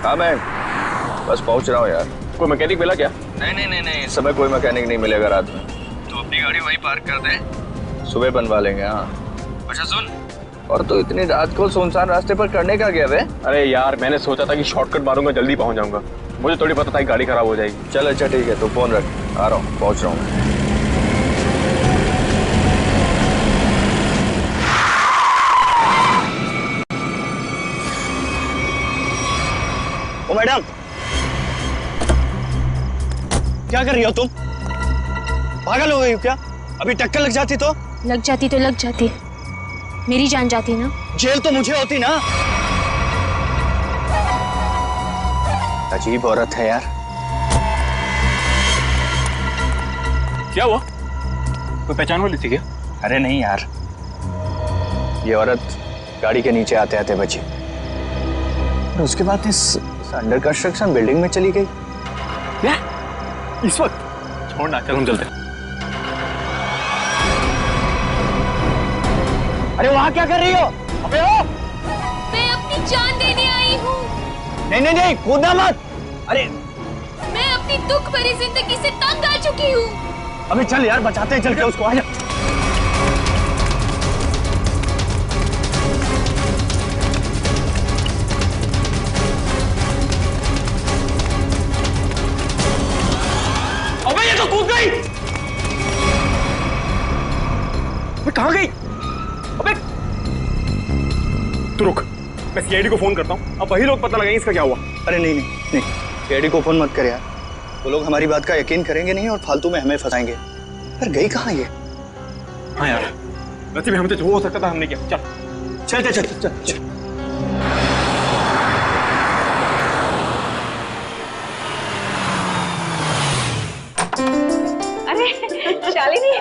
हाँ मैं बस पहुंच रहा हूँ यार। कोई मैकेनिक मिला क्या? नहीं, इस समय कोई मैकेनिक नहीं मिलेगा रात में। तो अपनी गाड़ी वहीं पार्क कर दे, सुबह बनवा लेंगे। हाँ अच्छा सुन, और तो इतनी रात को सुनसान रास्ते पर करने का गया वे? अरे यार मैंने सोचा था कि शॉर्टकट मारूंगा, जल्दी पहुंच जाऊंगा। मुझे थोड़ी पता था कि गाड़ी खराब हो जाएगी। चल अच्छा ठीक है, तो फोन रख, आ रहा हूँ, पहुंच रहा हूँ। ओ मैडम, क्या कर रही हो तुम? पागल हो गई हो क्या? अभी टक्कर लग जाती तो? लग जाती, मेरी जान जाती ना। जेल तो मुझे होती ना। अजीब औरत है यार। क्या हुआ? कोई पहचान वाली थी क्या? अरे नहीं यार, ये औरत गाड़ी के नीचे आते आते बची और उसके बाद इस अंडर कंस्ट्रक्शन बिल्डिंग में चली गई। क्या? इस वक्त? छोड़ना, चल हम चलते हैं। अरे वहां क्या कर रही हो? अबे ओ! मैं अपनी जान देने आई हूँ। नहीं, कूदना मत। अरे मैं अपनी दुख भरी जिंदगी से तंग आ चुकी हूँ। अबे चल यार, बचाते हैं, चल के उसको। आजा। अबे ये तो कूद गई। अबे कहाँ गई? अबे तू रुक, मैं सीआईडी को फोन करता हूँ। अब वही लोग पता लगाएंगे इसका क्या हुआ। अरे नहीं, सीआईडी को फोन मत कर यार। वो लोग हमारी बात का यकीन करेंगे नहीं और फालतू में हमें फंसाएंगे। पर गई कहाँ ये? हाँ यार, वैसे भी हमसे जो हो सकता था हमने किया। चल। अरे शालिनी,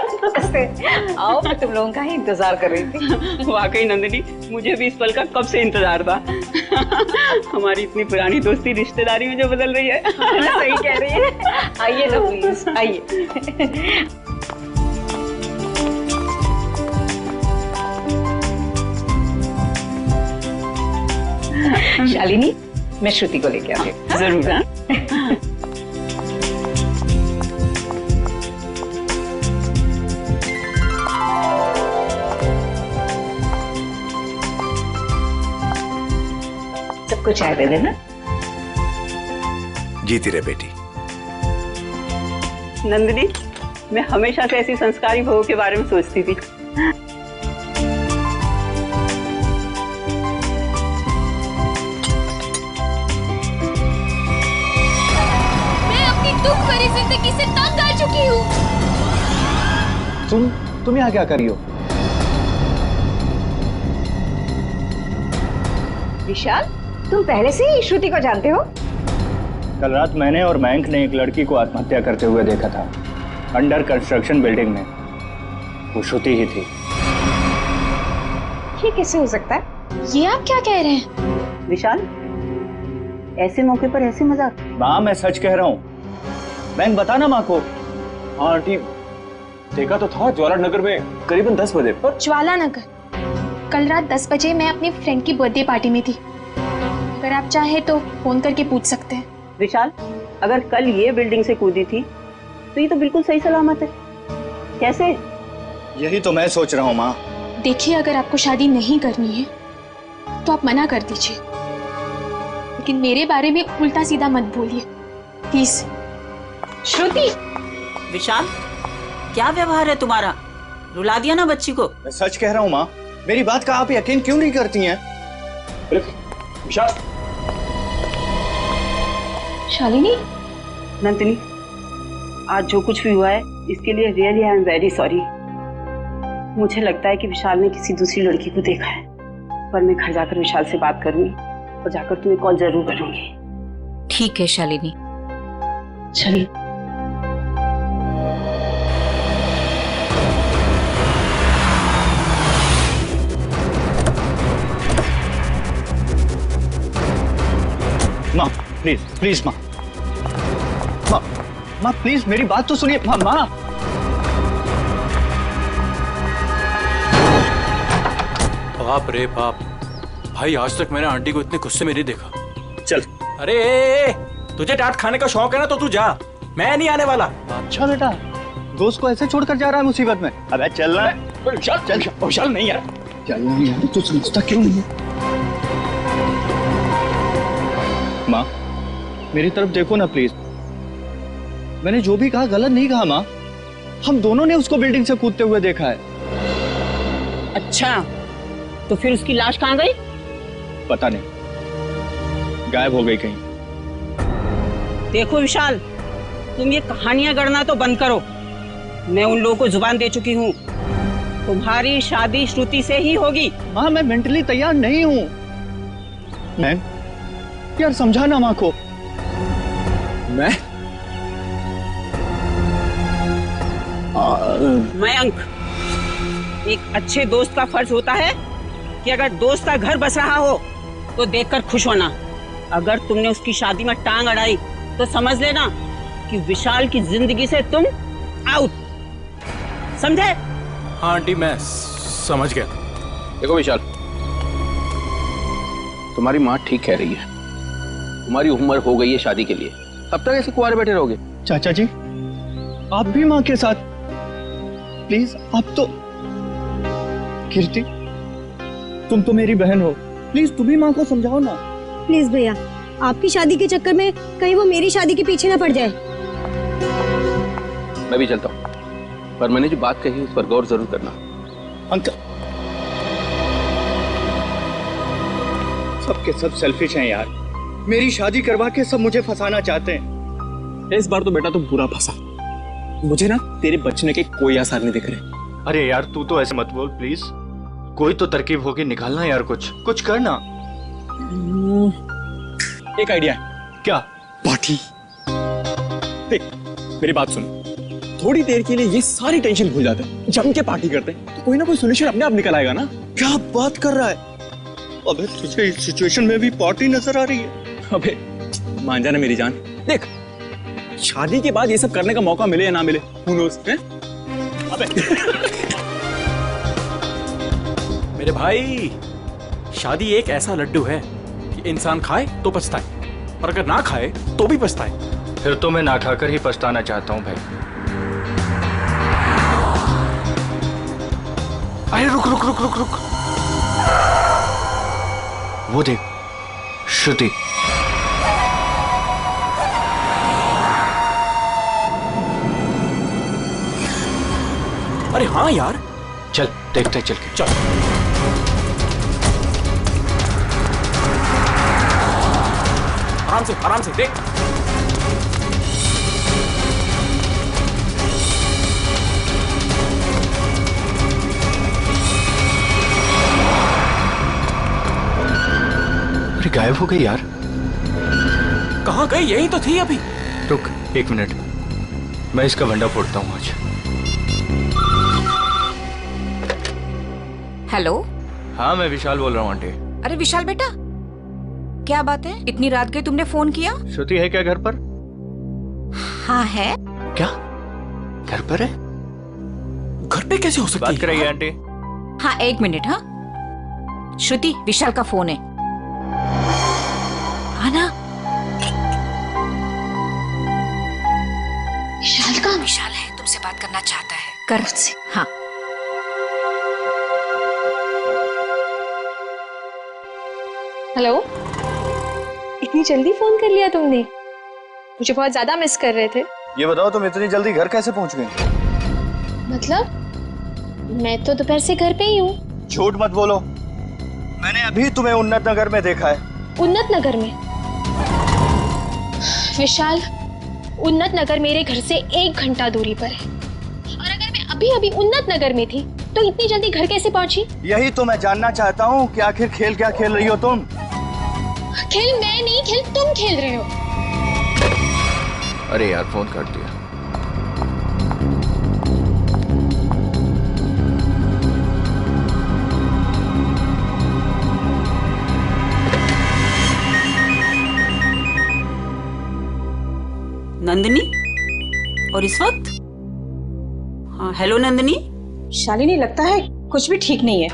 आओ, मैं तुम लोगों का ही इंतजार कर रही थी। वाकई नंदिनी, मुझे भी इस पल का कब से इंतजार था। हमारी इतनी पुरानी दोस्ती रिश्तेदारी में जो बदल रही है। सही कह रही है। आइए ना प्लीज, आइए। शालिनी, मैं श्रुति को लेके आती हूँ। जरूर। हाँ? सबको चाय दे देना। जीती रहे बेटी। नंदिनी, मैं हमेशा से ऐसी संस्कारी बहू के बारे में सोचती थी। मैं अपनी दुख भरी जिंदगी से तंग आ चुकी हूँ। तुम यहाँ क्या कर रही हो? विशाल, तुम पहले से ही श्रुति को जानते हो? कल रात मैंने और मयंक ने एक लड़की को आत्महत्या करते हुए देखा था, अंडर कंस्ट्रक्शन बिल्डिंग में। वो श्रुति ही थी। ये कैसे हो सकता है? ये आप क्या कह रहे हैं? विशाल, ऐसे मौके पर ऐसे मजाक? माँ, मैं सच कह रहा हूँ। मयंक, बता ना माँ को। हाँ आंटी, देखा तो था ज्वाला नगर में करीबन 10 बजे पर। ज्वाला नगर? कल रात 10 बजे मैं अपनी फ्रेंड की बर्थडे पार्टी में थी। अगर आप चाहे तो फोन करके पूछ सकते हैं। विशाल, अगर कल ये बिल्डिंग से कूदी थी तो ये तो बिल्कुल सही सलामत है। कैसे? यही तो मैं सोच रहा हूँ माँ। देखिए, अगर आपको शादी नहीं करनी है तो आप मना कर दीजिए, लेकिन मेरे बारे में उल्टा सीधा मत बोलिए प्लीज। श्रुति! विशाल, क्या व्यवहार है तुम्हारा? रुला दिया ना बच्ची को। मैं सच कह रहा हूँ माँ, मेरी बात का आप यकीन क्यों नहीं करती हैं? विशाल। शालिनी, नंदिनी, आज जो कुछ भी हुआ है इसके लिए really I am very sorry. मुझे लगता है कि विशाल ने किसी दूसरी लड़की को देखा है, पर मैं घर जाकर विशाल से बात करूंगी और जाकर तुम्हें कॉल जरूर करूंगी। ठीक है शालिनी। चलिए। माँ प्लीज माँ, माँ प्लीज मेरी बात तो सुनिए। माँ बाप रे बाप, भाई आज तक मैंने आंटी को इतने गुस्से में नहीं देखा। चल अरे तुझे डांट खाने का शौक है ना तो तू जा, मैं नहीं आने वाला। अच्छा बेटा, दोस्त को ऐसे छोड़कर जा रहा है मुसीबत में। अबे चल ना। चल विशाल नहीं यार, चल ना यार, तू समझता क्यों नहीं है? माँ मेरी तरफ देखो ना प्लीज। मैंने जो भी कहा गलत नहीं कहा माँ। हम दोनों ने उसको बिल्डिंग से कूदते हुए देखा है। अच्छा, तो फिर उसकी लाश कहाँ गई? पता नहीं, गायब हो गई कहीं। देखो विशाल, तुम ये कहानियां गढ़ना तो बंद करो। मैं उन लोगों को जुबान दे चुकी हूँ, तुम्हारी शादी श्रुति से ही होगी। माँ मैं मेंटली तैयार नहीं हूँ। मैम यार समझाना माँ को। मयंक, एक अच्छे दोस्त का फर्ज होता है कि अगर दोस्त का घर बस रहा हो तो देखकर खुश होना। अगर तुमने उसकी शादी में टांग अड़ाई तो समझ लेना कि विशाल की जिंदगी से तुम आउट, समझे? हाँ आंटी मैं समझ गया। देखो विशाल, तुम्हारी माँ ठीक कह रही है। तुम्हारी उम्र हो गई है शादी के लिए, अब तक ऐसे कुंवारे बैठे रहोगे? चाचा जी आप भी माँ के साथ प्लीज। आप तो कीर्ति, तुम तो मेरी बहन हो, प्लीज तुम ही माँ को समझाओ ना। प्लीज भैया, आपकी शादी के चक्कर में कहीं वो मेरी शादी के पीछे ना पड़ जाए। मैं भी चलता हूँ, पर मैंने जो बात कही उस पर गौर जरूर करना। अंकल सबके सब सेल्फिश हैं यार। मेरी शादी करवा के सब मुझे फंसाना चाहते हैं। इस बार तो बेटा तुम पूरा फंसा। मुझे ना तेरे बचने के कोई आसार नहीं दिख रहे। अरे यार तू तो ऐसे मत बोल प्लीज। कोई तो तरकीब होगी, निकालना यार, कुछ करना। एक आइडिया है। क्या? पार्टी। देख मेरी बात सुन, थोड़ी देर के लिए ये सारी टेंशन भूल जाते हैं, जम के पार्टी करते हैं तो कोई ना कोई सोल्यूशन अपने आप निकल आएगा ना। क्या बात कर रहा है? अबे तुझे इस सिचुएशन में भी पार्टी नजर आ रही है? अबे मान जाना मेरी जान, देख शादी के बाद ये सब करने का मौका मिले या ना मिले, who knows, हैं? अबे मेरे भाई, शादी एक ऐसा लड्डू है कि इंसान खाए तो पछताए और अगर ना खाए तो भी पछताए। फिर तो मैं ना खाकर ही पछताना चाहता हूँ भाई। अरे रुक रुक रुक रुक रुक, वो देख श्रुति। अरे हाँ यार, चल देखते हैं, चल के चल। आराम से देख। अरे गायब हो गई यार। कहाँ गई? यही तो थी अभी। रुक 1 मिनट, मैं इसका भंडा फोड़ता हूँ आज। हेलो। हाँ मैं विशाल बोल रहा हूँ आंटी। अरे विशाल बेटा, क्या बात है? इतनी रात गई तुमने फोन किया? श्रुति है क्या घर पर? हाँ है। क्या घर पर है? घर पे कैसे हो सकती है? बात कराइए आंटी। हाँ 1 मिनट। हाँ श्रुति, विशाल का फोन है। आना। विशाल है, तुमसे बात करना चाहता है, कर उससे। हाँ हेलो, इतनी जल्दी फोन कर लिया तुमने? मुझे बहुत ज्यादा मिस कर रहे थे। ये बताओ तुम इतनी जल्दी घर कैसे पहुंच गई? मतलब मैं तो दोपहर से घर पे ही हूँ। झूठ मत बोलो, मैंने अभी तुम्हें उन्नत नगर में देखा है। उन्नत नगर में? विशाल, उन्नत नगर मेरे घर से 1 घंटा दूरी पर है, और अगर मैं अभी अभी उन्नत नगर में थी तो इतनी जल्दी घर कैसे पहुंची? यही तो मैं जानना चाहता हूँ कि आखिर खेल क्या खेल रही हो तुम? खेल मैं नहीं, खेल तुम खेल रहे हो। अरे यार फोन कर दिया। नंदिनी, और इस वक्त? हाँ हेलो नंदिनी। शालिनी, लगता है कुछ भी ठीक नहीं है।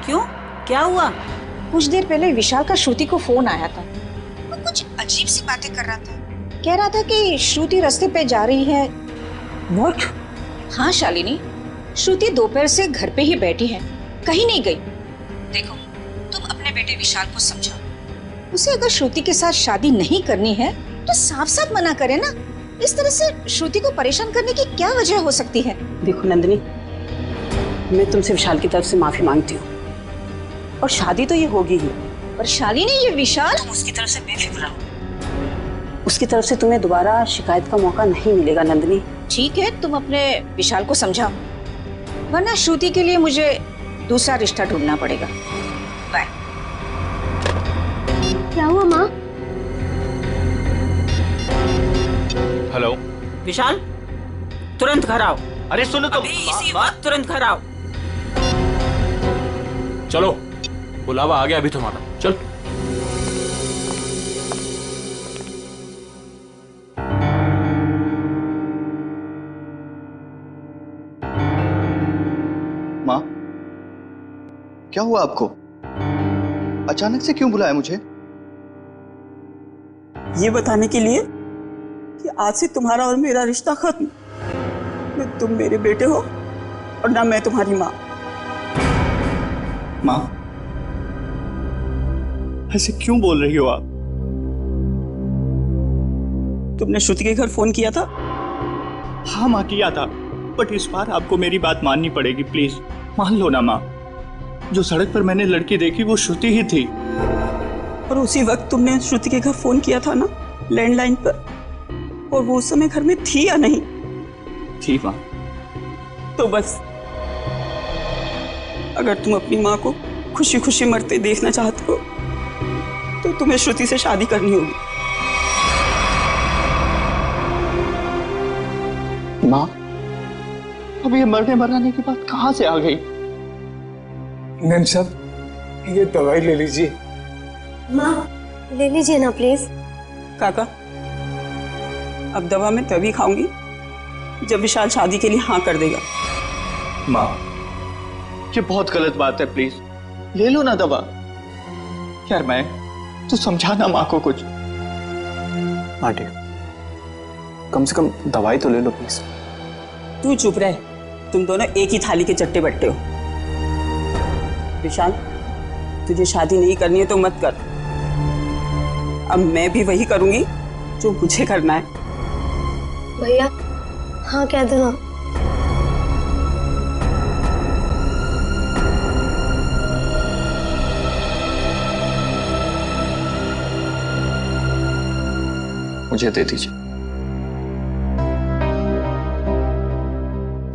क्यों, क्या हुआ? कुछ देर पहले विशाल का श्रुति को फोन आया था। कुछ कुछ अजीब सी बातें कर रहा था। कह रहा था कि श्रुति रास्ते पे जा रही है। व्हाट? हाँ शालिनी, श्रुति दोपहर से घर पे ही बैठी है, कहीं नहीं गई। देखो, तुम अपने बेटे विशाल को समझाओ। उसे अगर श्रुति के साथ शादी नहीं करनी है तो साफ साफ मना करे ना। इस तरह से श्रुति को परेशान करने की क्या वजह हो सकती है? देखो नंदिनी, मैं तुमसे विशाल की तरफ से माफी मांगती हूँ, और शादी तो ये होगी ही। पर शालिनी, ये विशाल, तुम उसकी तरफ से बेफिक्र रहो। उसकी तरफ से तुम्हें दोबारा शिकायत का मौका नहीं मिलेगा नंदिनी। ठीक है, तुम अपने विशाल को समझाओ, वरना श्रुति के लिए मुझे दूसरा रिश्ता ढूंढना पड़ेगा। बाय। क्या हुआ माँ? हेलो विशाल, तुरंत घर आओ। अरे सुनो तो, अभी इसी वक्त तुरंत घर आओ। चलो, बुलावा आ गया अभी तुम्हारा। चल। माँ, क्या हुआ आपको? अचानक से क्यों बुलाया मुझे? ये बताने के लिए कि आज से तुम्हारा और मेरा रिश्ता खत्म। न तुम मेरे बेटे हो और ना मैं तुम्हारी माँ। माँ, ऐसे क्यों बोल रही हो आप? तुमने श्रुति के घर फोन किया था? हाँ माँ, किया था, बट इस बार आपको मेरी बात माननी पड़ेगी, प्लीज मान लो ना माँ। जो सड़क पर मैंने लड़की देखी वो श्रुति ही थी। और उसी वक्त तुमने श्रुति के घर फोन किया था ना, लैंडलाइन पर, और वो उस समय घर में थी या नहीं? थी माँ। तो बस, अगर तुम अपनी माँ को खुशी खुशी मरते देखना चाहते हो तो तुम्हें श्रुति से शादी करनी होगी। माँ, अब ये मरने मराने की बात कहाँ से आ गई? मैम साहब, ये दवाई ले लीजिए। माँ, ले लीजिए ना प्लीज। काका, अब दवा मैं तभी खाऊंगी जब विशाल शादी के लिए हाँ कर देगा। माँ, ये बहुत गलत बात है, प्लीज ले लो ना दवा। यार मैं तो समझाना माँ को कुछ। आंटी, कम से कम दवाई तो ले लो प्लीज। तू चुप रहे, तुम दोनों एक ही थाली के चट्टे बट्टे हो। विशाल, तुझे शादी नहीं करनी है तो मत कर। अब मैं भी वही करूंगी जो मुझे करना है। भैया, हाँ कह दो ना। मुझे दे दीजिए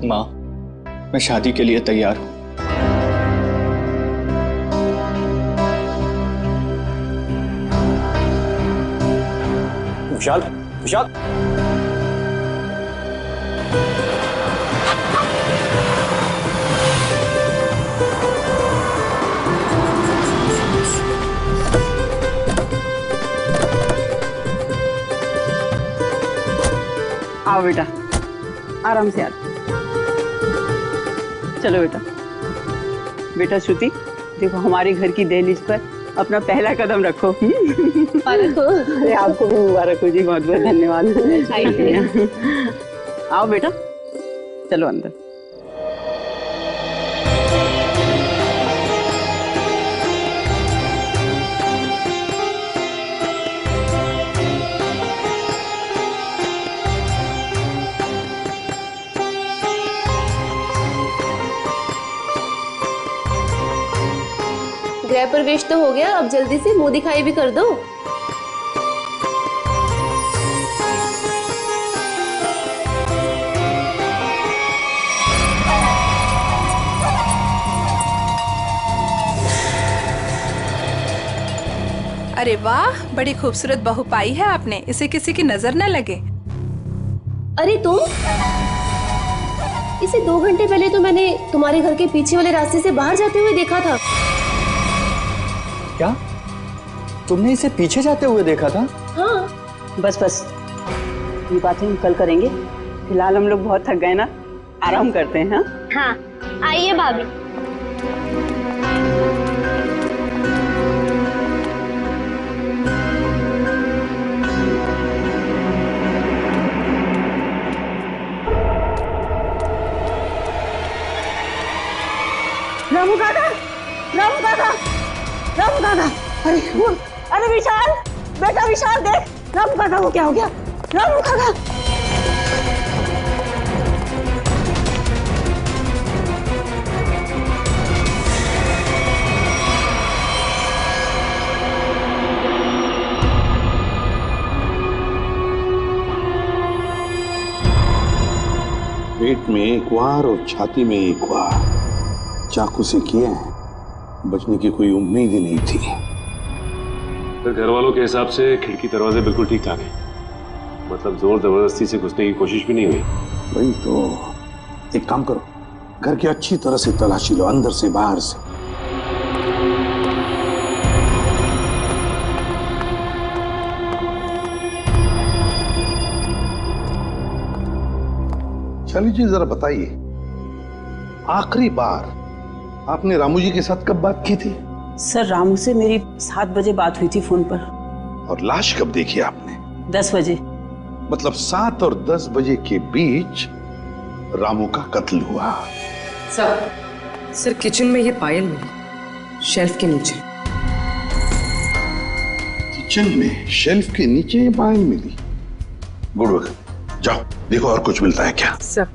माँ, मैं शादी के लिए तैयार हूं। विशाल, विशाल, आओ बेटा, आराम से आ। चलो बेटा। बेटा श्रुति, देखो हमारे घर की दहलीज पर अपना पहला कदम रखो। अरे आपको भी मुबारक हो जी, बहुत बहुत धन्यवाद। आओ बेटा, चलो अंदर। गृह प्रवेश तो हो गया, अब जल्दी से मुंह दिखाई भी कर दो। अरे वाह, बड़ी खूबसूरत बहू पाई है आपने, इसे किसी की नजर न लगे। अरे तुम, इसे 2 घंटे पहले तो मैंने तुम्हारे घर के पीछे वाले रास्ते से बाहर जाते हुए देखा था। क्या तुमने इसे पीछे जाते हुए देखा था? हाँ। बस बस, ये बातें हम कल करेंगे। फिलहाल हम लोग बहुत थक गए ना, आराम करते हैं। हाँ हाँ, आइए भाभी। रामू काका, रामू काका, रामू काका, अरे विशाल, बेटा विशाल देख, रामू काका को क्या हो गया? रामू काका। पेट में एक वार और छाती में एक वार, चाकू से किए हैं, बचने की कोई उम्मीद ही नहीं थी। फिर घर वालों के हिसाब से खिड़की दरवाजे बिल्कुल ठीक ठाक हैं, मतलब जोर जबरदस्ती से घुसने की कोशिश भी नहीं हुई। वही तो, एक काम करो, घर की अच्छी तरह से तलाशी लो, अंदर से बाहर से। शाली जी जरा बताइए, आखिरी बार आपने रामू जी के साथ कब बात की थी? सर रामू से मेरी 7 बजे बात हुई थी फोन पर। और लाश कब देखी आपने? 10 बजे। मतलब 7 और 10 बजे के बीच रामू का कत्ल हुआ। सर किचन में ये पायल मिली, शेल्फ के नीचे। किचन में शेल्फ के नीचे ये पायल मिली? गुड वर्क, जाओ देखो और कुछ मिलता है क्या। सर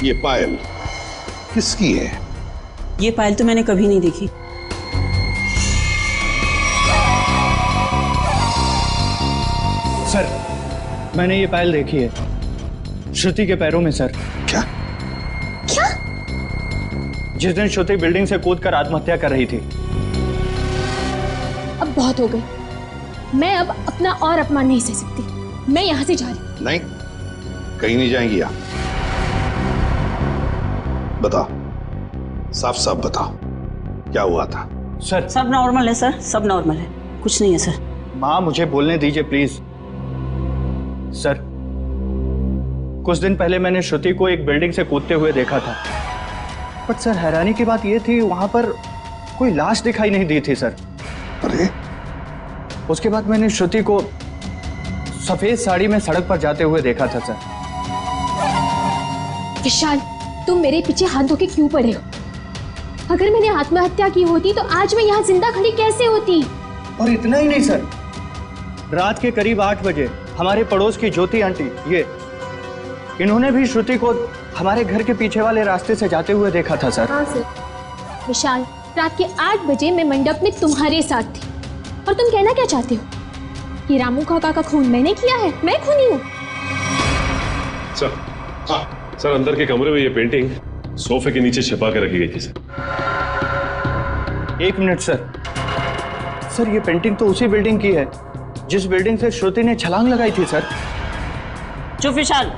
ये पायल किसकी है? ये पायल तो मैंने कभी नहीं देखी। सर मैंने ये पायल देखी है, श्रुति के पैरों में सर। क्या? क्या? जिस दिन श्रुति बिल्डिंग से कूदकर आत्महत्या कर रही थी। अब बहुत हो गई, मैं अब अपना और अपमान नहीं सह सकती, मैं यहाँ से जा रही। नहीं, कहीं नहीं जाएंगी आप। बताओ, साफ साफ बताओ, क्या हुआ था? सर सब नॉर्मल है सर, सब नॉर्मल है, कुछ नहीं है सर। माँ मुझे बोलने दीजिए प्लीज। सर कुछ दिन पहले मैंने श्रुति को एक बिल्डिंग से कूदते हुए देखा था, बट सर हैरानी की बात यह थी वहां पर कोई लाश दिखाई नहीं दी थी सर। अरे उसके बाद मैंने श्रुति को सफेद साड़ी में सड़क पर जाते हुए देखा था सर। विशाल तुम मेरे पीछे हाथ धो के क्यों पड़े हो? अगर मैंने आत्महत्या की होती तो आज मैं यहाँ जिंदा खड़ी कैसे होती? और इतना ही नहीं सर, रात के करीब 8 बजे हमारे पड़ोस की ज्योति आंटी, इन्होंने भी श्रुति को हमारे घर के पीछे वाले रास्ते से जाते हुए देखा था सर। हाँ सर। विशाल रात के 8 बजे मैं मंडप में तुम्हारे साथ थी, और तुम कहना क्या चाहते हो कि रामू काका का खून मैंने किया है? मैं खूनी हूँ? सर अंदर के कमरे में ये पेंटिंग सोफे के नीचे छिपा के रखी गई थी सर। 1 minute sir. सर ये पेंटिंग तो उसी बिल्डिंग की है जिस बिल्डिंग से श्रुति ने छलांग लगाई थी सर। चुप विशाल,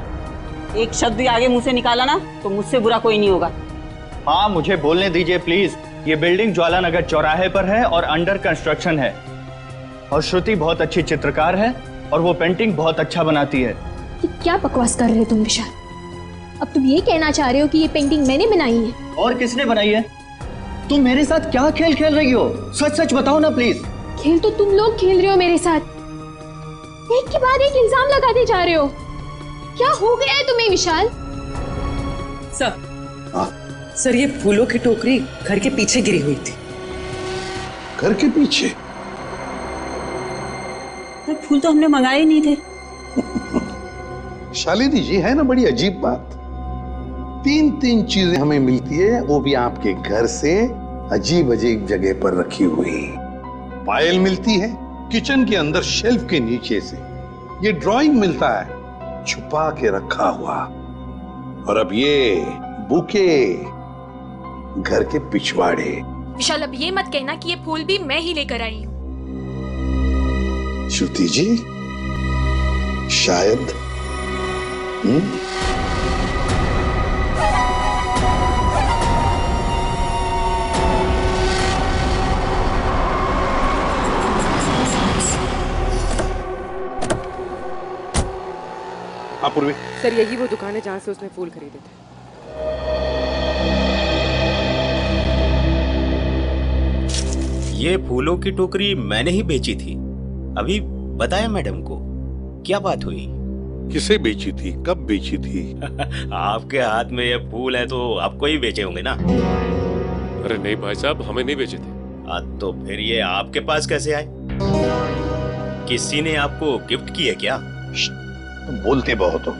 एक शब्द भी आगे मुंह से निकाला ना तो मुझसे बुरा कोई नहीं होगा। माँ मुझे बोलने दीजिए प्लीज। ये बिल्डिंग ज्वाला नगर चौराहे पर है और अंडर कंस्ट्रक्शन है, और श्रुति बहुत अच्छी चित्रकार है और वो पेंटिंग बहुत अच्छा बनाती है। ये क्या बकवास कर रहे हो तुम विशाल? अब तुम ये कहना चाह रहे हो कि ये पेंटिंग मैंने बनाई है? और किसने बनाई है? तुम मेरे साथ क्या खेल खेल रही हो? सच सच बताओ ना प्लीज। खेल तो तुम लोग खेल रहे हो मेरे साथ, एक के बाद एक इल्जाम लगाते जा रहे हो। क्या हो गया है तुम्हें विशाल? सर ये फूलों की टोकरी घर के पीछे गिरी हुई थी। घर के पीछे? तो फूल तो हमने मंगाए ही नहीं थे। शालिनी जी, है ना बड़ी अजीब बात, 3 चीजें हमें मिलती है, वो भी आपके घर से अजीब अजीब जगह पर रखी हुई। पायल मिलती है किचन के अंदर शेल्फ के नीचे से, ये ड्राइंग मिलता है छुपा के रखा हुआ, और अब ये बुके घर के पिछवाड़े। विशाल अब ये मत कहना कि ये फूल भी मैं ही लेकर आई हूँ। श्रुति जी शायद पूर्वी। सर यही वो दुकान है जहाँ से उसने फूल खरीदे थे। ये फूलों की टोकरी मैंने ही बेची थी, अभी बताया मैडम को। क्या बात हुई? किसे बेची थी, कब बेची थी? आपके हाथ में ये फूल है तो आपको ही बेचे होंगे ना? अरे नहीं भाई साहब, हमें नहीं बेचे थे। तो फिर ये आपके पास कैसे आए? किसी ने आपको गिफ्ट किए क्या? तुम बोलते बहुत हो।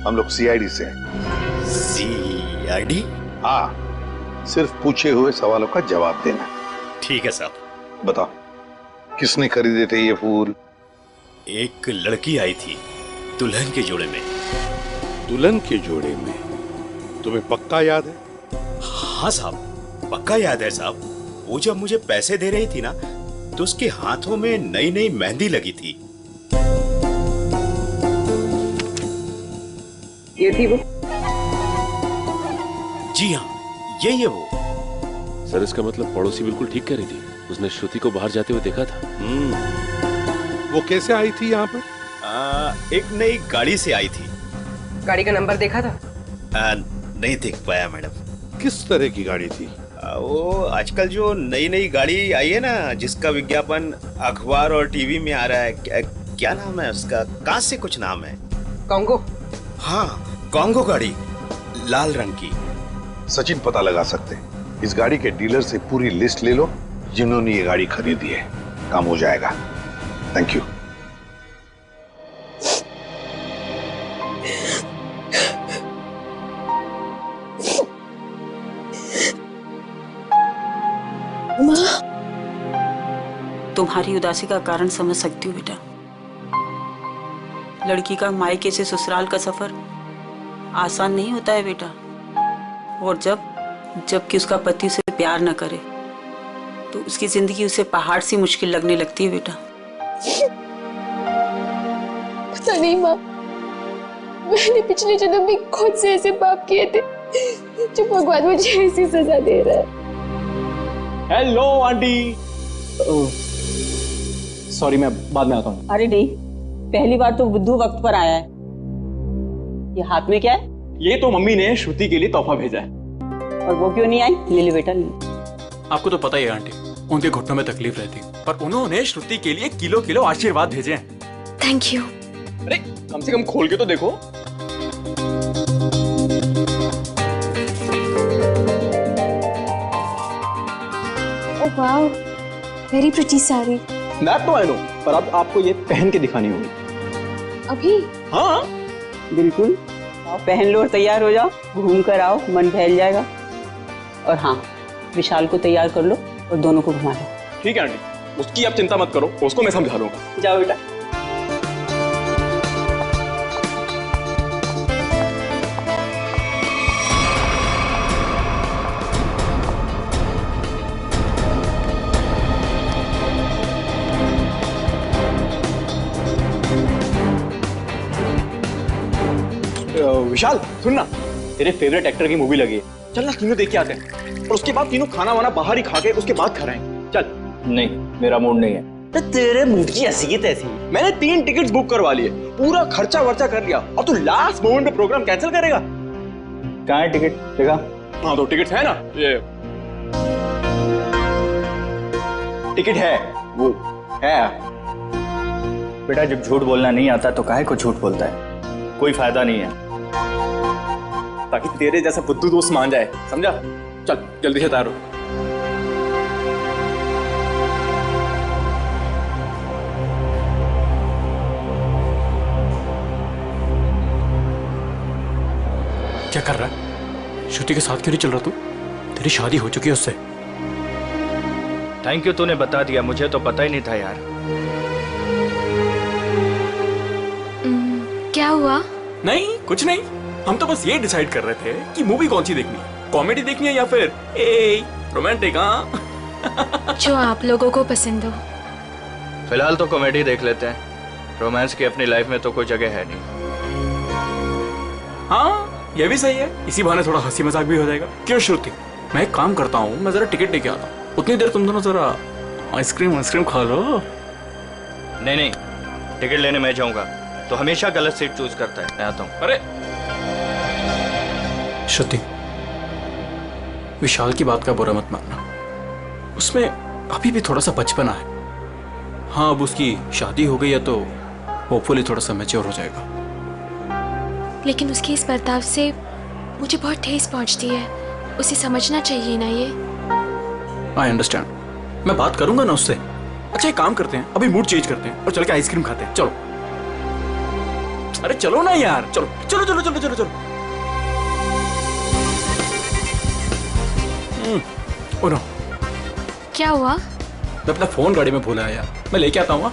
हम लोग सीआईडी से हैं। सीआईडी? हाँ, सिर्फ पूछे हुए सवालों का जवाब देना। ठीक है साहब। बताओ, किसने खरीदे थे ये फूल? एक लड़की आई थी दुल्हन के जोड़े में। दुल्हन के जोड़े में? तुम्हें पक्का याद है? हाँ साहब, पक्का याद है साहब। वो जब मुझे पैसे दे रही थी ना, तो उसके हाथों में नई नई मेहंदी लगी थी। ये थी वो? जी हाँ, यही है वो। सर इसका मतलब पड़ोसी बिल्कुल ठीक कह रही थी। उसने श्रुति को बाहर जाते हुए देखा था। वो कैसे आई थी यहाँ पर? एक नई गाड़ी से आई थी। गाड़ी का नंबर देखा था? नहीं देख पाया मैडम। किस तरह की गाड़ी थी? वो आजकल जो नई नई गाड़ी आई है ना, जिसका विज्ञापन अखबार और टीवी में आ रहा है, क्या नाम है उसका? कहाँ से कुछ नाम है। कॉन्गो? हाँ, कॉन्गो गाड़ी, लाल रंग की। सचिन पता लगा सकते हैं। इस गाड़ी के डीलर से पूरी लिस्ट ले लो जिन्होंने ये गाड़ी खरीदी है। काम हो जाएगा। Thank you. तुम्हारी उदासी का कारण समझ सकती हूँ बेटा। लड़की का मायके से ससुराल का सफर आसान नहीं होता है बेटा। और जबकि उसका पति उसे प्यार न करे तो उसकी जिंदगी उसे पहाड़ सी मुश्किल लगने लगती है बेटा। पता नहीं माँ, मैंने पिछले जन्म में खुद से ऐसे पाप किए थे जो भगवान मुझे ऐसी सजा दे रहा है। Hello aunty. सॉरी, मैं बाद में आता हूँ। अरे नहीं, पहली बार तो बुद्धू वक्त पर आया है। ये हाथ में क्या है? ये तो मम्मी ने श्रुति के लिए तोहफा भेजा है। और वो क्यों नहीं आई? ले ले बेटा, ले। आपको तो पता ही है आंटी, उनके घुटनों में तकलीफ रहती, पर उन्होंने श्रुति के लिए किलो किलो आशीर्वाद भेजे हैं। Thank you. अरे कम से कम खोल के तो देखो। Oh wow, very pretty sari. That तो आई नो, पर अब आपको ये पहन के दिखानी होगी। अभी? हाँ बिल्कुल, आओ पहन लो और तैयार हो जाओ। घूम कर आओ, मन बहल जाएगा। और हाँ, विशाल को तैयार कर लो और दोनों को घुमा लो। ठीक है आंटी, उसकी आप चिंता मत करो, उसको मैं समझा लूंगा। जाओ बेटा। विशाल सुन ना, तेरे फेवरेट एक्टर की मूवी लगी है, चल ना तीनों देख के आते हैं। और उसके बाद तीनों खाना वाना बाहर ही खा के उसके बाद खाएंगे। चल। नहीं, मेरा मूड नहीं है। तो तेरे मूड की ऐसी की तैसी। मैंने 3 टिकट्स बुक करवा लिए, पूरा खर्चा वर्चा कर लिया, और तू लास्ट मोमेंट पे प्रोग्राम कैंसिल करेगा? कहाँ है टिकट? देखा? हाँ, तो टिकट है ना, ये टिकट है, वो है। बेटा, जब झूठ बोलना नहीं आता तो काहे को झूठ बोलता है? कोई फायदा नहीं है। ताकि तेरे जैसा बुद्धू दोस्त मान जाए, समझा? चल जल्दी से तैयार हो। क्या कर रहा है? श्रुति के साथ क्यों नहीं चल रहा तू? तेरी शादी हो चुकी है उससे। थैंक यू, तूने बता दिया, मुझे तो पता ही नहीं था यार। क्या हुआ? नहीं कुछ नहीं, हम तो बस ये डिसाइड कर रहे थे कि मूवी कौन सी देखनी है, कॉमेडी देखनी है या फिर रोमांटिक। हाँ जो आप लोगों को पसंद हो। फिलहाल तो कॉमेडी देख लेते हैं, रोमांस की अपनी लाइफ में तो कोई जगह है नहीं। हाँ ये भी सही है, इसी बहाने थोड़ा हंसी मजाक भी हो जाएगा। क्यों श्रुति, मैं एक काम करता हूँ, मैं जरा टिकट लेके आता हूँ, उतनी देर तुम दोनों जरा आइसक्रीम खा लो। नहीं नहीं, टिकट लेने मैं जाऊंगा तो हमेशा गलत सीट चूज करता है। मैं आता हूँ। अरे श्रुति, विशाल की बात का बुरा मत मानना, उसमें अभी भी थोड़ा सा बचपना है। हाँ, अब उसकी शादी हो गई है तो होपफुली थोड़ा सा मैच्योर हो जाएगा। लेकिन उसके इस बर्ताव से मुझे बहुत ठेस पहुंचती है। उसे समझना चाहिए ना ये। आई अंडरस्टैंड, मैं बात करूंगा ना उससे। अच्छा एक काम करते हैं, अभी मूड चेंज करते हैं और चल के आइसक्रीम खाते हैं। चलो, अरे चलो ना यार, चलो चलो चलो चलो चलो चलो। ओ नो, क्या हुआ? मैं अपना फोन गाड़ी में भूला है यार, मैं लेके आता हूँ।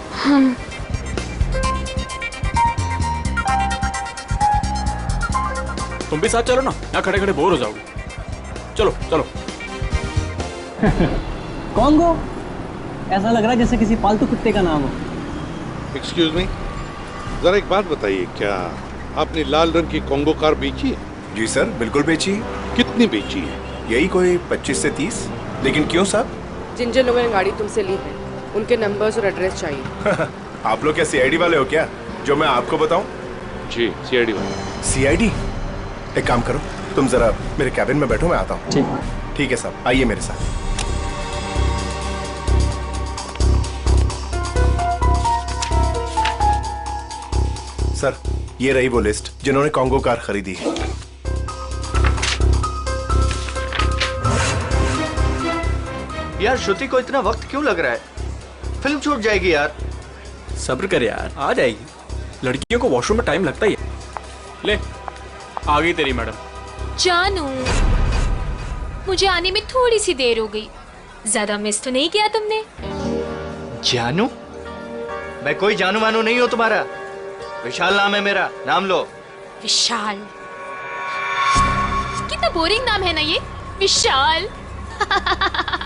तुम भी साथ चलो ना, यहाँ खड़े खड़े बोर हो जाओगे। चलो चलो। कॉन्गो, ऐसा लग रहा है जैसे किसी पालतू कुत्ते का नाम हो। एक्सक्यूज मी, जरा एक बात बताइए, क्या आपने लाल रंग की कॉन्गो कार बेची है? जी सर, बिल्कुल बेची है। कितनी बेची है? यही कोई 25 से 30। लेकिन क्यों साहब? जिन जिन लोगों ने गाड़ी तुमसे ली है उनके नंबर्स और एड्रेस चाहिए। आप लोग क्या सीआईडी वाले हो क्या, जो मैं आपको बताऊं? जी सीआईडी वाले। सीआईडी? एक काम करो, तुम जरा मेरे कैबिन में बैठो, मैं आता हूँ। ठीक है साहब, आइए मेरे साथ। सर, ये रही वो लिस्ट जिन्होंने कॉन्गो कार खरीदी है। यार श्रुति को इतना वक्त क्यों लग रहा है? फिल्म छूट जाएगी यार। सब्र कर यार, आ जाएगी। लड़कियों को वॉशरूम में टाइम लगता ही है। ले, आ गई तेरी मैडम। जानू, मुझे आने में थोड़ी सी देर हो गई। ज्यादा मिस तो नहीं किया तुमने? जानू? मैं कोई जानू मानू नहीं हूं तुम्हारा। विशाल नाम है मेरा, नाम लो। विशाल? कितना बोरिंग नाम है ना ये, विशाल।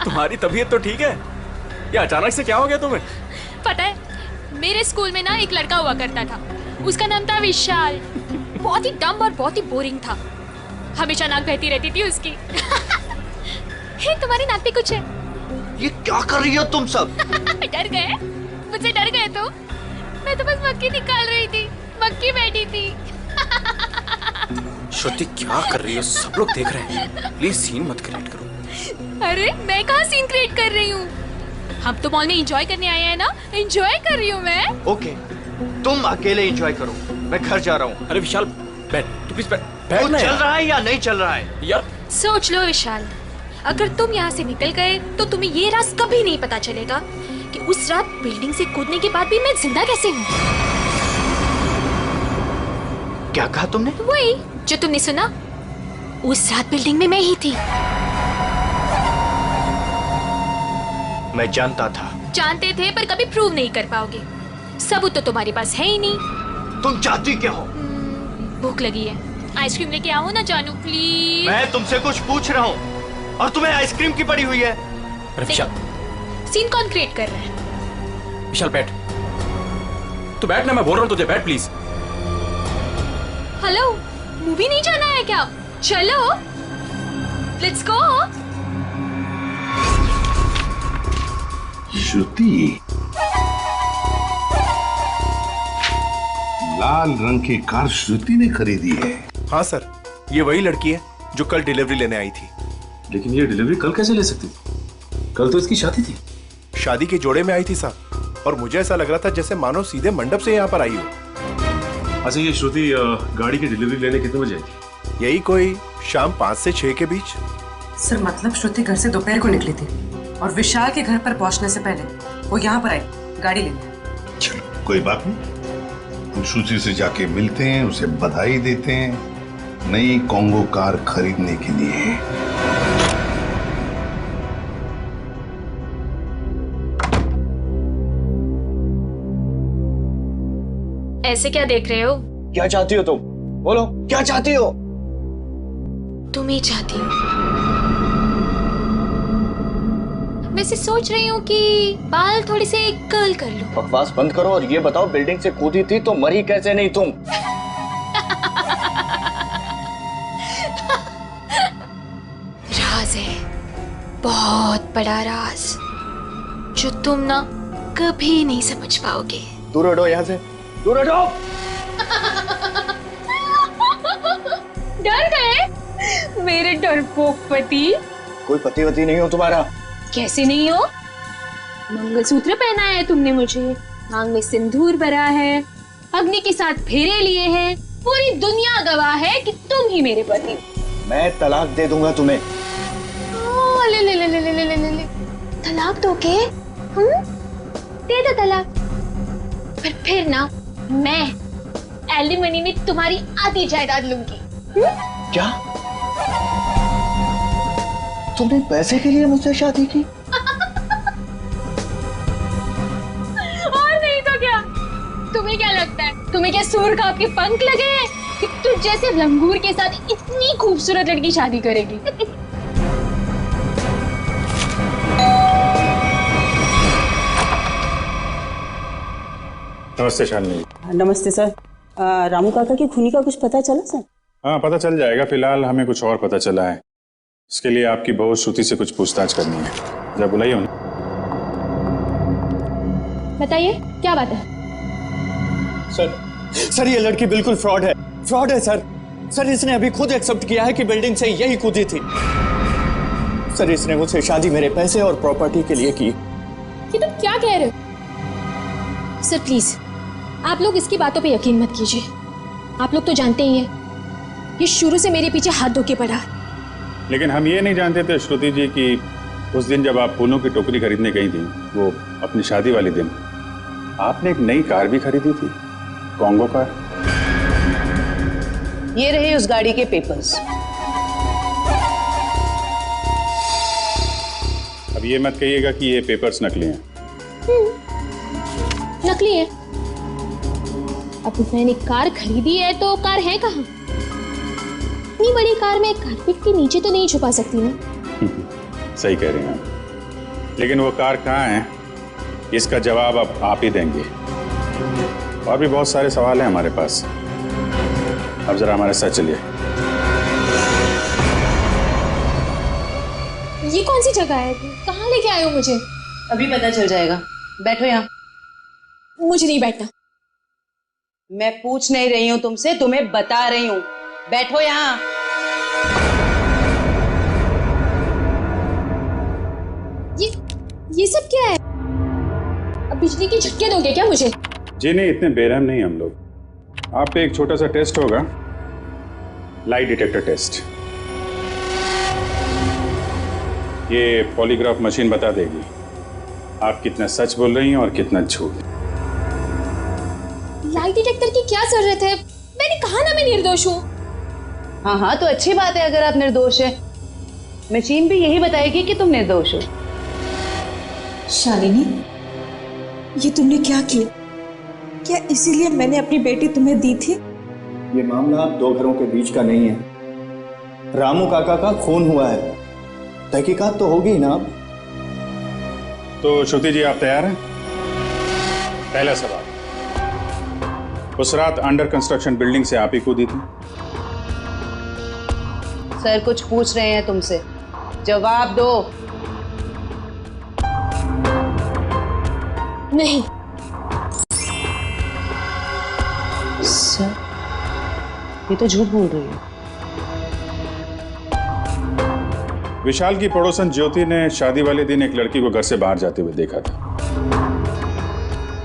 तुम्हारी तबीयत तो ठीक है? ये अचानक से क्या हो गया तुम्हें? पता है, मेरे स्कूल में ना एक लड़का हुआ करता था, उसका नाम था विशाल। बहुत ही डम और बहुत ही बोरिंग था, हमेशा नाक बहती रहती थी उसकी। हे, तुम्हारी नाक पे कुछ है? ये क्या कर रही हो तुम सब? डर गए? मुझसे डर गए तुम? मैं तो बस मक्खी निकाल रही थी, मक्खी बैठी थी। श्रुति क्या कर रही हो? सब लोग देख रहे हैं, प्लीज सीन मत क्रिएट करो। अरे मैं कहाँ सीन क्रिएट कर रही हूँ? हम तो मॉल में एंजॉय करने आए हैं ना, एंजॉय कर रही हूँ मैं। ओके, तुम अकेले एंजॉय करो, मैं घर जा रहा हूँ। अरे विशाल बैठ, तू प्लीज बैठ। चल रहा है या नहीं चल रहा है यार? सोच लो विशाल, अगर तुम यहाँ से निकल गए तो तुम्हें ये राज कभी नहीं पता चलेगा कि उस रात बिल्डिंग से कूदने के बाद भी मैं जिंदा कैसे हूँ। क्या कहा तुमने? वही जो तुमने सुना, उस रात बिल्डिंग में मैं ही थी। मैं जानता था। जानते थे पर कभी प्रूव नहीं कर पाओगे, सबूत तो तुम्हारे पास है ही नहीं। तुम चाहती क्या हो? भूख लगी है, आइसक्रीम लेके आओ ना जानू प्लीज। मैं तुमसे कुछ पूछ रहा हूँ और तुम्हें आइसक्रीम की पड़ी हुई है। अरे विशाल, सीन कौन क्रिएट कर रहा है? विशाल बैठ, तू बैठ ना, मैं बोल रहा हूँ तुझे, बैठ प्लीज। हेलो, मूवी नहीं जाना है क्या? चलो, लेट्स गो। श्रुति, लाल रंग की कार श्रुति ने खरीदी है? हाँ सर, ये वही लड़की है जो कल डिलीवरी लेने आई थी। लेकिन ये डिलीवरी कल कैसे ले सकती थी? कल तो इसकी शादी थी। शादी के जोड़े में आई थी साहब, और मुझे ऐसा लग रहा था जैसे मानो सीधे मंडप से यहाँ पर आई हो। अच्छा, ये श्रुति गाड़ी की डिलीवरी लेने कितने बजे आई थी? यही कोई शाम 5 से 6 के बीच। सर मतलब श्रुति घर से दोपहर को निकली थी और विशाल के घर पर पहुंचने से पहले वो यहाँ पर आई गाड़ी लेने। चलो कोई बात नहीं, हम श्रुति से जाके मिलते हैं, उसे बधाई देते हैं नई कॉन्गो कार खरीदने के लिए। ऐसे क्या देख रहे हो? क्या चाहती हो तुम? बोलो, क्या चाहती हो? तुम ही चाहती हो। वैसे सोच रही हूँ कि बाल थोड़े से कर्ल कर लो। बकवास बंद करो और ये बताओ, बिल्डिंग से कूदी थी तो मरी कैसे नहीं तुम? राज है, बहुत बड़ा राज, जो तुम ना कभी नहीं समझ पाओगे। दूर हटो यहाँ से, दूर हटो। डर गए मेरे डरपोक पति? कोई पति वती नहीं हो तुम्हारा। कैसे नहीं हो? मंगलसूत्र पहना है तुमने मुझे, मांग में सिंदूर भरा है, अग्नि के साथ फेरे लिए हैं, पूरी दुनिया गवाह है कि तुम ही मेरे पति हो। मैं तलाक दे दूंगा तुम्हें। ले ले ले ले ले ले ले ले तलाक दोगे? दे दो तलाक, पर फिर ना मैं एलिमनी में तुम्हारी आधी जायदाद लूंगी। क्या तुमने पैसे के लिए मुझसे शादी की? और नहीं तो क्या? तुम्हें क्या लगता है, तुम्हें क्या सूर का आपके पंख लगे हैं कि तुझ जैसे लंगूर के साथ इतनी खूबसूरत लड़की शादी करेगी? नमस्ते शालिनी। नमस्ते सर। रामू काका की खूनी का कुछ पता चला सर? हाँ, पता चल जाएगा। फिलहाल हमें कुछ और पता चला है। इसके लिए आपकी बहू श्रुति से कुछ पूछताछ करनी है। जरा बुलाइए उन्हें। बताइए क्या बात है? सर ये लड़की बिल्कुल फ्रॉड है सर। सर इसने अभी खुद एक्सेप्ट किया है कि बिल्डिंग से यही कूदी थी। सर इसने मुझसे शादी मेरे पैसे और प्रॉपर्टी के लिए की। ये तुम क्या कह रहे हो? सर प्लीज आप लोग इसकी बातों पे यकीन मत कीजिए। आप लोग तो जानते ही हैं ये शुरू से मेरे पीछे हाथ धो के पड़ा। लेकिन हम ये नहीं जानते थे श्रुति जी कि उस दिन जब आप फूलों की टोकरी खरीदने गई थी, वो अपनी शादी वाले दिन, आपने एक नई कार भी खरीदी थी, कॉन्गो कार। ये रहे उस गाड़ी के पेपर्स। अब ये मत कहिएगा कि ये पेपर्स नकली हैं। नकली है? अब मैंने कार खरीदी है तो कार है कहाँ? इतनी बड़ी कार में कारपेट के नीचे तो नहीं छुपा सकती ना। सही कह रही हैं आप। लेकिन वो कार कहाँ है, इसका जवाब अब आप ही देंगे। और भी बहुत सारे सवाल हैं हमारे पास। अब जरा हमारे साथ चलिए। ये कौन सी जगह है? कहाँ लेके आए हो मुझे? अभी पता चल जाएगा। बैठो यहाँ। मुझे नहीं बैठना। मैं पूछ नहीं रही हूँ तुमसे, तुम्हें बता रही हूँ। बैठो यहाँ। ये सब क्या है? अब बिजली के झटके दोगे क्या मुझे? जी नहीं, इतने बेरहम नहीं हम लोग। आप पे एक छोटा सा टेस्ट होगा, लाइट डिटेक्टर टेस्ट। ये पॉलीग्राफ मशीन बता देगी आप कितना सच बोल रही हैं और कितना झूठ। लाइट डिटेक्टर की क्या जरूरत है? मैंने कहा ना मैं निर्दोष हूँ। हाँ तो अच्छी बात है अगर आप निर्दोष है। मशीन भी यही बताएगी कि तुम निर्दोष हो। शालिनी, ये तुमने क्या किया? क्या इसीलिए मैंने अपनी बेटी तुम्हें दी थी? ये मामला दो घरों के बीच का नहीं है। रामू काका का खून हुआ है, तहकीकात तो होगी ना। तो श्रुति जी आप तैयार हैं? पहला सवाल, उस रात अंडर कंस्ट्रक्शन बिल्डिंग से आप ही कूदी थी? सर कुछ पूछ रहे हैं तुमसे, जवाब दो। नहीं। सर ये तो झूठ बोल रही है। विशाल की पड़ोसन ज्योति ने शादी वाले दिन एक लड़की को घर से बाहर जाते हुए देखा था।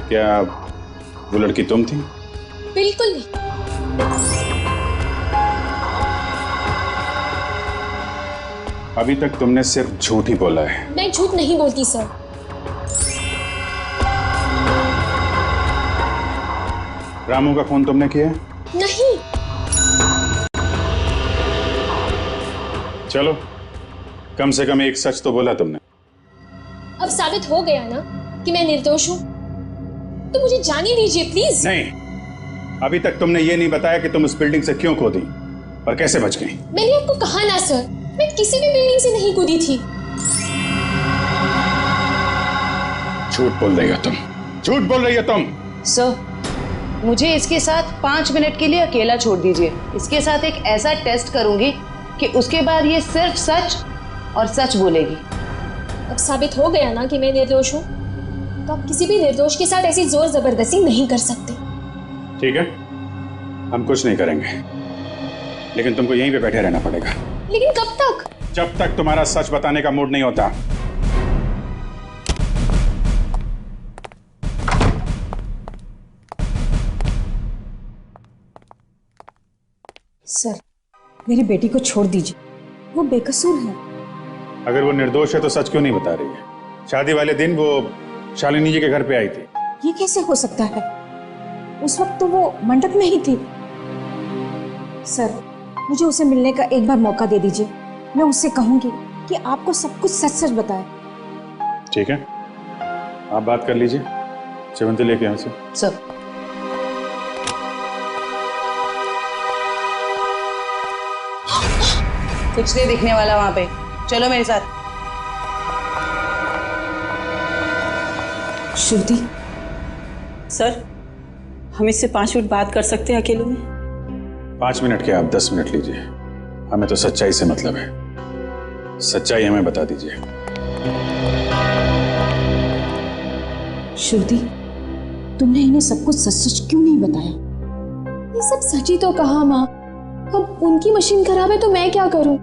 क्या वो लड़की तुम थी? बिल्कुल नहीं। अभी तक तुमने सिर्फ झूठ ही बोला है। मैं झूठ नहीं बोलती सर। रामू का खून तुमने किया? नहीं। चलो कम से कम एक सच तो बोला तुमने। अब साबित हो गया ना कि मैं निर्दोष हूँ, तो मुझे जाने दीजिए प्लीज। नहीं, अभी तक तुमने ये नहीं बताया कि तुम उस बिल्डिंग से क्यों कूदी और कैसे बच गई। मैंने आपको कहा ना सर, मैं किसी भी बिल्डिंग से नहीं कूदी थी। झूठ बोल रही हो तुम, झूठ बोल रही हो तुम। सर मुझे इसके साथ 5 मिनट के लिए अकेला छोड़ दीजिए। इसके साथ एक ऐसा टेस्ट करूंगी कि उसके बाद ये सिर्फ सच और सच बोलेगी। अब साबित हो गया ना कि मैं निर्दोष हूँ, तो आप किसी भी निर्दोष के साथ ऐसी जोर जबरदस्ती नहीं कर सकते। ठीक है, हम कुछ नहीं करेंगे, लेकिन तुमको यहीं पे बैठे रहना पड़ेगा। लेकिन कब तक? जब तक तुम्हारा सच बताने का मूड नहीं होता। सर, मेरी बेटी को छोड़ दीजिए, वो बेकसूर है। अगर वो निर्दोष है तो सच क्यों नहीं बता रही है? शादी वाले दिन वो शालिनी जी के घर पे आई थी। ये कैसे हो सकता है? उस वक्त तो वो मंडप में ही थी। सर, मुझे उसे मिलने का एक बार मौका दे दीजिए। मैं उससे कहूंगी कि आपको सब कुछ सच सच बताए। ठीक है, आप बात कर लीजिए। सेवंती लेके यहाँ से। सर। कुछ नहीं दिखने वाला वहां पे, चलो मेरे साथ। श्रुति। सर, हम इससे 5 मिनट बात कर सकते हैं अकेले में? 5 मिनट के आप 10 मिनट लीजिए। हमें तो सच्चाई से मतलब है। सच्चाई हमें बता दीजिए। श्रुति, तुमने इन्हें सब कुछ सच सच क्यों नहीं बताया? ये सब सच ही तो कहा माँ। अब उनकी मशीन खराब है तो मैं क्या करूं?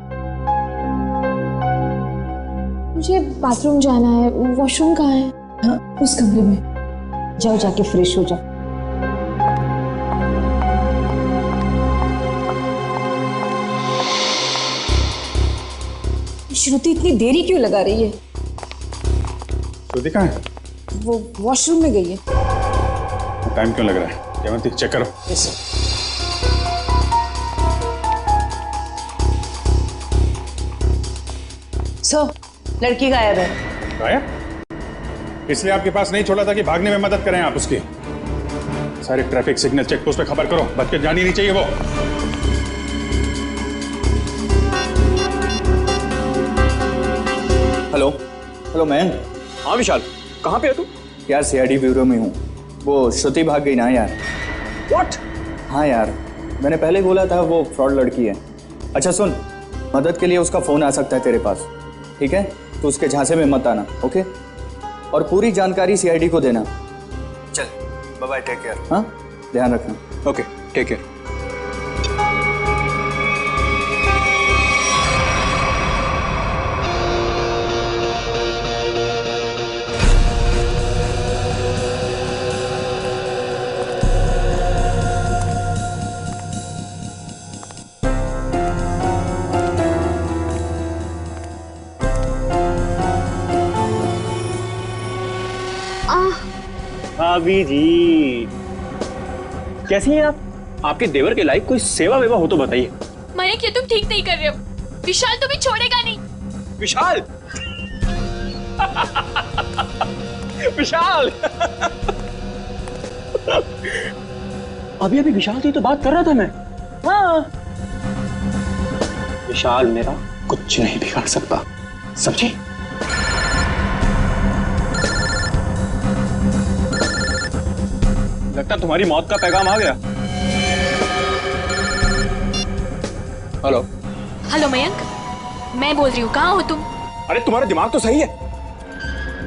मुझे बाथरूम जाना है। वॉशरूम कहाँ है? हाँ, उस कमरे में। जाओ, जाके फ्रेश हो जाओ। श्रुति इतनी देरी क्यों लगा रही है? श्रुति कहाँ है? वो वॉशरूम में गई है। टाइम क्यों लग रहा है? सेवंती चेक करो। Yes sir. सर, लड़की गायब है। गायब? इसलिए आपके पास नहीं छोड़ा था कि भागने में मदद करें आप उसकी। सारे ट्रैफिक सिग्नल चेक पोस्ट पे खबर करो, बच के जानी नहीं चाहिए वो। Hello hello man. हाँ विशाल, कहाँ पे है तू? यार सीआईडी ब्यूरो में हूँ। वो श्रुति भाग गई ना यार। व्हाट? हाँ यार, मैंने पहले बोला था वो फ्रॉड लड़की है। अच्छा सुन, मदद के लिए उसका फ़ोन आ सकता है तेरे पास, ठीक है? तो उसके झांसे में मत आना, ओके? और पूरी जानकारी सीआईडी को देना। चल बाय बाय, टेक केयर। हाँ, ध्यान रखना। Okay, take care. भाभी जी, कैसी हैं आप? आपके देवर के लायक कोई सेवा वेवा हो तो बताइए। मयंक, ये तुम ठीक नहीं कर रहे हो। विशाल तुम्हें छोड़ेगा नहीं। विशाल? विशाल? अभी अभी विशाल से तो बात कर रहा था मैं। हाँ, विशाल मेरा कुछ नहीं बिगाड़ सकता, समझे? लगता तुम्हारी मौत का पैगाम आ गया। हेलो। हेलो मयंक, मैं बोल रही हूँ, कहाँ हो तुम? अरे तुम्हारा दिमाग तो सही है,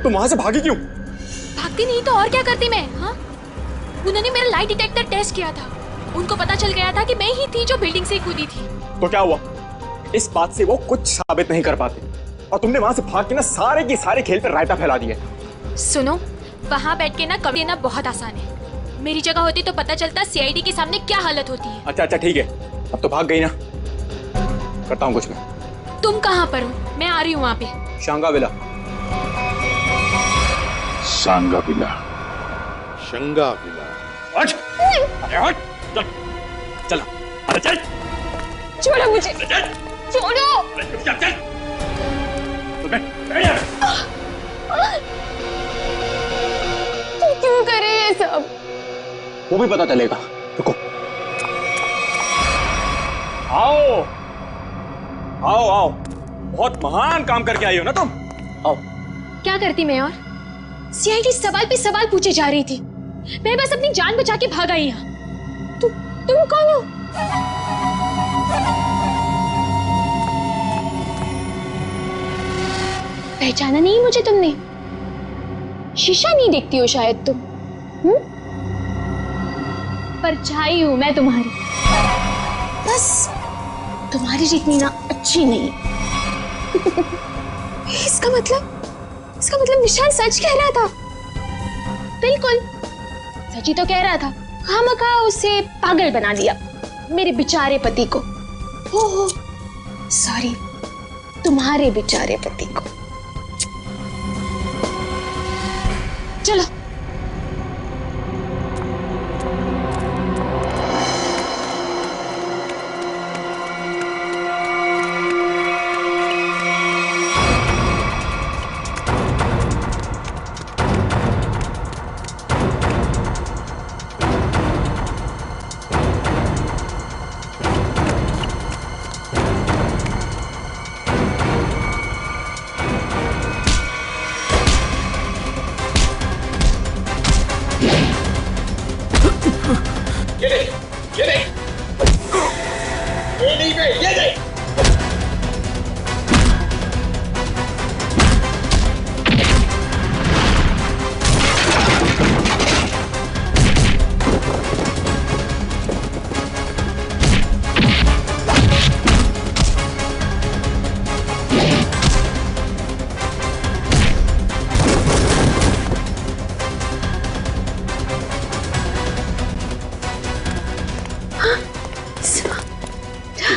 तुम वहां से भागी क्यों? भागती नहीं तो और क्या करती मैं? हाँ, उन्होंने मेरा लाइट डिटेक्टर टेस्ट किया था। उनको पता चल गया था कि मैं ही थी जो बिल्डिंग से कूदी थी। तो क्या हुआ? इस बात से वो कुछ साबित नहीं कर पाते और तुमने वहां से भाग के ना सारे की सारे खेल पर रायता फैला दिया। सुनो, वहां बैठ के ना कब देना बहुत आसान है। मेरी जगह होती तो पता चलता सीआईडी के सामने क्या हालत होती है। अच्छा अच्छा ठीक है, अब तो भाग गई ना, करता हूँ कुछ मैं। तुम कहाँ पर हो? मैं आ रही हूँ वहाँ पे। शांगाविला। शांगाविला। शंगाविला। हट! अरे हट! चल, चल, अरे चल! छोड़ो मुझे! छोड़ो! चल, चल! तुम क्यों कर रहे ये सब? वो भी पता चलेगा, रुको। आओ, आओ, आओ, बहुत महान काम करके आई हो ना तुम। आओ। क्या करती मैं? और सीआईडी सवाल पे सवाल पूछे जा रही थी। मैं बस अपनी जान बचा के भाग आई यहाँ। तुम कौन हो? पहचाना नहीं मुझे तुमने? शीशा नहीं देखती हो शायद तुम? परछाई हूं मैं तुम्हारी, बस तुम्हारी जितनी ना अच्छी नहीं। इसका मतलब विशाल सच कह रहा था। बिल्कुल सच ही तो कह रहा था। खामखा उसे पागल बना दिया। मेरे बेचारे पति को। हो सॉरी, तुम्हारे बेचारे पति को। चलो।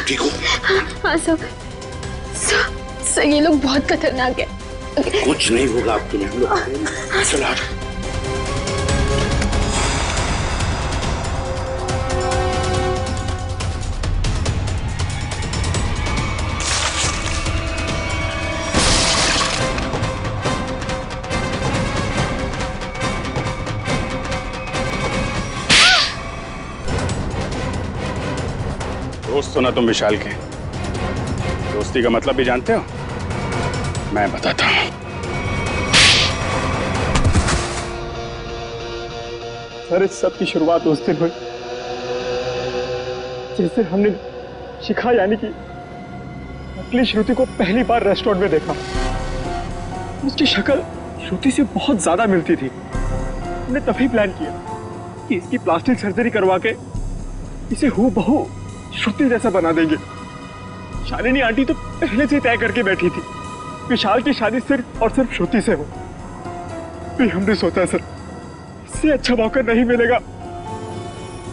ठीक हो? हाँ सब ये लोग बहुत खतरनाक है। कुछ नहीं होगा आपके लिए, हम लोग चलो आ जाओ। दोस्त हो ना तुम विशाल के? दोस्ती का मतलब भी जानते हो? मैं बताता हूं। सर इस सब की शुरुआत उस दिन हुई जिस दिन हमने शिखा यानी कि नकली श्रुति को पहली बार रेस्टोरेंट में देखा। उसकी शक्ल श्रुति से बहुत ज्यादा मिलती थी। हमने तभी प्लान किया कि इसकी प्लास्टिक सर्जरी करवा के इसे हूबहू श्रुति जैसा बना देंगे। शालिनी आंटी तो पहले से तय करके बैठी थी विशाल की शादी सिर्फ और सिर्फ श्रुति से हो। फिर हमने सोचा सर इससे अच्छा मौका नहीं मिलेगा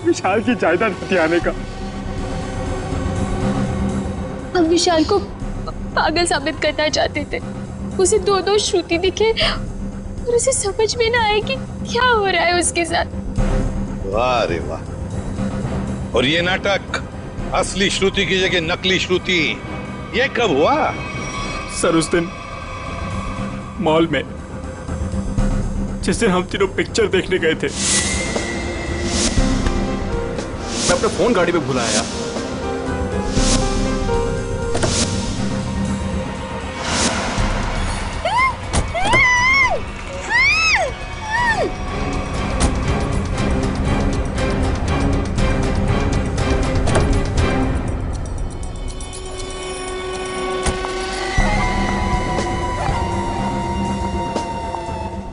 विशाल की जायदाद हथियाने का। हम विशाल को पागल साबित करना चाहते थे। उसे दो श्रुति दिखे और उसे समझ में ना आए कि क्या हो रहा है उसके साथ। वाह रे वाह। और ये नाटक असली श्रुति की जगह नकली श्रुति, ये कब हुआ? सर उस दिन मॉल में जिस दिन हम तीनों पिक्चर देखने गए थे। मैं अपना फोन गाड़ी में भूला आया।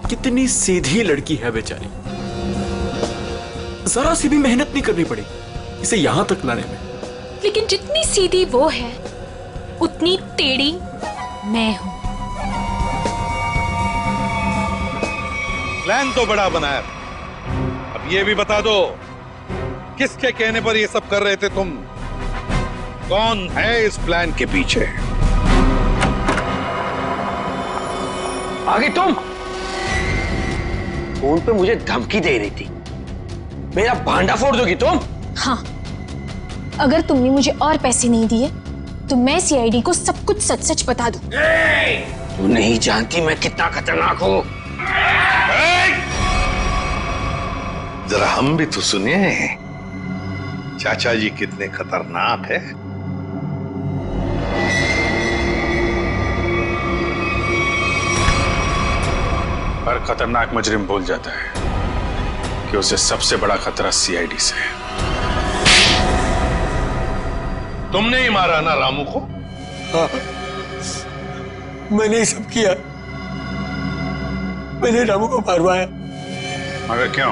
कितनी सीधी लड़की है बेचारी, जरा सी भी मेहनत नहीं करनी पड़ी इसे यहां तक लाने में। लेकिन जितनी सीधी वो है उतनी टेढ़ी मैं हूं। प्लान तो बड़ा बनाया, अब ये भी बता दो किसके कहने पर ये सब कर रहे थे तुम? कौन है इस प्लान के पीछे? आगे तुम फोन पे मुझे धमकी दे रही थी, मेरा भांडा फोड़ दोगी तुम? हाँ, अगर तुमने मुझे और पैसे नहीं दिए तो मैं सीआईडी को सब कुछ सच सच बता दूं। तू नहीं जानती मैं कितना खतरनाक हूं। जरा हम भी तो सुनिए चाचा जी कितने खतरनाक है। हर खतरनाक मुजरिम भूल जाता है कि उसे सबसे बड़ा खतरा सीआईडी से है। तुमने ही मारा ना रामू को? हाँ, मैंने सब किया। मैंने रामू को मारवाया। मगर क्यों?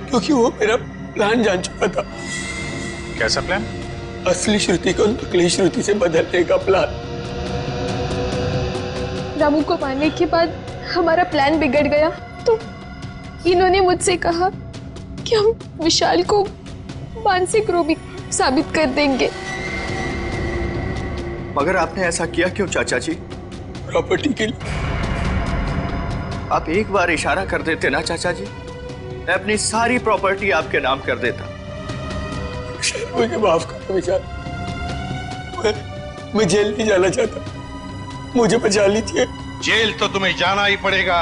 क्योंकि वो मेरा प्लान जान चुका था। कैसा प्लान? असली श्रुति को नकली श्रुति से बदलने का प्लान। रामू को मारने के बाद हमारा प्लान बिगड़ गया तो इन्होंने मुझसे कहा कि हम विशाल को मानसिक रोगी साबित कर देंगे। मगर आपने ऐसा किया क्यों चाचा जी? प्रॉपर्टी के लिए। आप एक बार इशारा कर देते ना चाचा जी, मैं अपनी सारी प्रॉपर्टी आपके नाम कर देता। मुझे माफ कर विशाल, मैं जेल नहीं जाना चाहता, मुझे बचा लीजिए। जेल तो तुम्हें जाना ही पड़ेगा,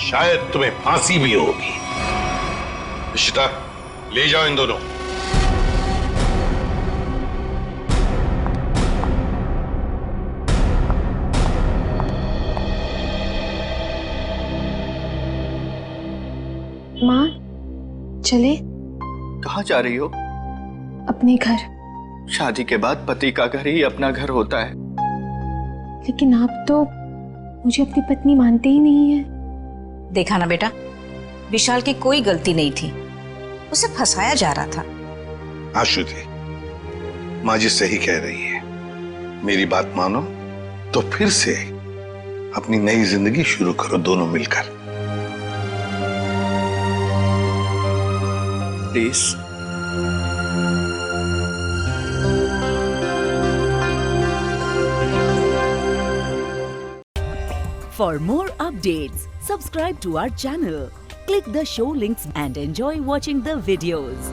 शायद तुम्हें फांसी भी होगी। इशिता, ले जाओ इन दोनों। माँ, चले? कहाँ जा रही हो? अपने घर। शादी के बाद पति का घर ही अपना घर होता है। लेकिन आप तो मुझे अपनी पत्नी मानते ही नहीं है। देखा ना बेटा, विशाल की कोई गलती नहीं थी, उसे फंसाया जा रहा था। हाँ श्रुति, माँ जी सही कह रही है। मेरी बात मानो तो फिर से अपनी नई जिंदगी शुरू करो दोनों मिलकर। Please. For more updates, subscribe to our channel, click the show links and enjoy watching the videos.